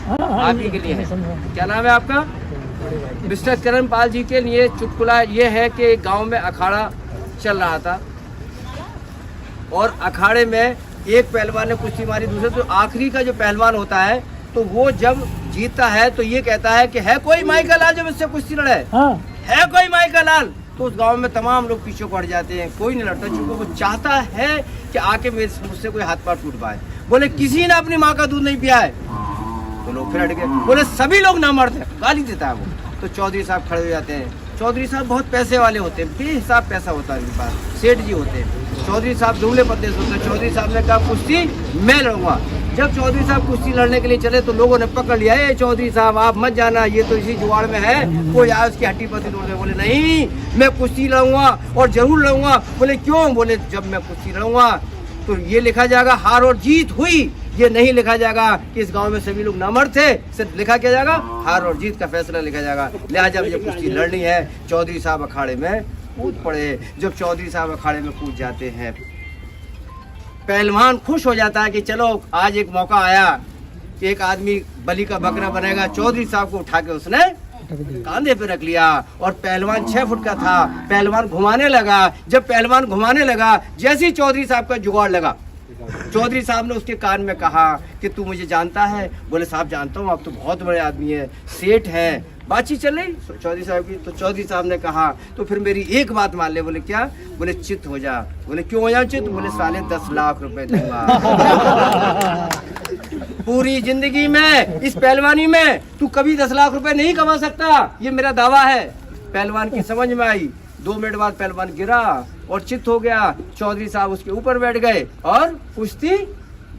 आप ही के लिए है। क्या नाम है आपका? मिस्टर करणपाल जी के लिए चुटकुला ये है कि गांव में अखाड़ा चल रहा था और अखाड़े में एक पहलवान ने कुश्ती मारी, दूसरे तो आखिरी का जो पहलवान होता है तो वो जब जीतता है तो ये कहता है कि है कोई माई का लाल जो मुझसे कुश्ती लड़े, है कोई माई का लाल। तो उस गांव में तमाम लोग पीछे पड़ जाते हैं, कोई नहीं लड़ता क्योंकि वो चाहता है कि आके मुझसे कोई हाथ पांव टूट पाए। बोले किसी ने अपनी माँ का दूध नहीं पिया है तो लोग फिर हट गए। बोले सभी लोग ना मरते, गाली देता है वो। तो चौधरी साहब खड़े हो जाते हैं। चौधरी साहब बहुत पैसे वाले होते हैं, बेहिसाब पैसा होता है उनके पास, सेठ जी होते हैं। चौधरी साहब दुबले पतले होते हैं। चौधरी साहब ने कहा कुश्ती मैं लड़ूंगा। जब चौधरी साहब कुश्ती लड़ने के लिए चले तो लोगों ने पकड़ लिया, ये चौधरी साहब आप मत जाना, ये तो इसी जुगाड़ में है, कोई आया उसकी हड्डी पत्ती तोड़ दे। बोले नहीं, मैं कुश्ती लड़ूंगा और जरूर लड़ूंगा। बोले क्यों? बोले जब मैं कुश्ती लड़ूंगा तो ये लिखा जाएगा हार और जीत हुई, ये नहीं लिखा जाएगा कि इस गांव में सभी लोग नामर्द थे, सिर्फ लिखा क्या जाएगा हार और जीत का फैसला लिखा जाएगा। लिहाजा मुझे कुश्ती लड़नी है। चौधरी साहब अखाड़े में कूद पड़े। जब चौधरी साहब अखाड़े में कूद जाते हैं, पहलवान खुश हो जाता है कि चलो आज एक मौका आया कि एक आदमी बलि का बकरा बनेगा। चौधरी साहब को उठा के उसने कांधे पे रख लिया और पहलवान 6 फुट का था। पहलवान घुमाने लगा। जब पहलवान घुमाने लगा, जैसे ही चौधरी साहब का जुगाड़ लगा, चौधरी साहब ने उसके कान में कहा कि तू मुझे जानता है? बोले साहब जानता हूँ, आप तो बहुत बड़े आदमी है, सेठ है। बातचीत चल रही चौधरी साहब की। तो चौधरी साहब ने कहा तो फिर मेरी एक बात मान ले। बोले क्या? बोले चित हो जा। बोले क्यों हो जाऊं चित? बोले साले 10 लाख रुपए दूंगा। पूरी जिंदगी में इस पहलवानी में तू कभी 10 लाख रुपए नहीं कमा सकता, ये मेरा दावा है। पहलवान की समझ में आई। 2 मिनट बाद पहलवान गिरा और चित हो गया। चौधरी साहब उसके ऊपर बैठ गए और कुश्ती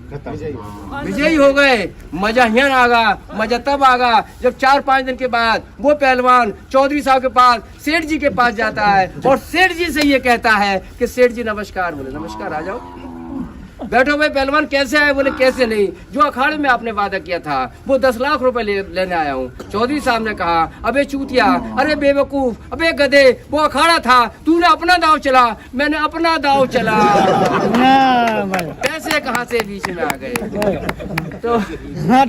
विजयी हो गए। मजा यहाँ आगा, मजा तब आगा जब 4-5 दिन के बाद वो पहलवान चौधरी साहब के पास सेठ जी के पास जाता है और सेठ जी से ये कहता है कि सेठ जी नमस्कार। बोले नमस्कार, आ जाओ बैठो भाई। पहलवान कैसे आए? बोले कैसे नहीं, जो अखाड़े में आपने वादा किया था वो 10 लाख रुपए लेने आया हूँ। चौधरी साहब ने कहा अबे चूतिया, अरे बेवकूफ, अबे गधे, वो अखाड़ा था, तूने अपना दाव चला, मैंने अपना दाव चला। पैसे कहाँ से बीच में आ गए? तो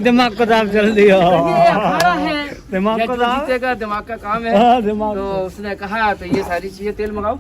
दिमाग को दाव चल दिया। ये अखाड़ा है, दिमाग को दाव, दिमाग का काम है। तो उसने कहा तो ये सारी चीजें तेल मंगाओ।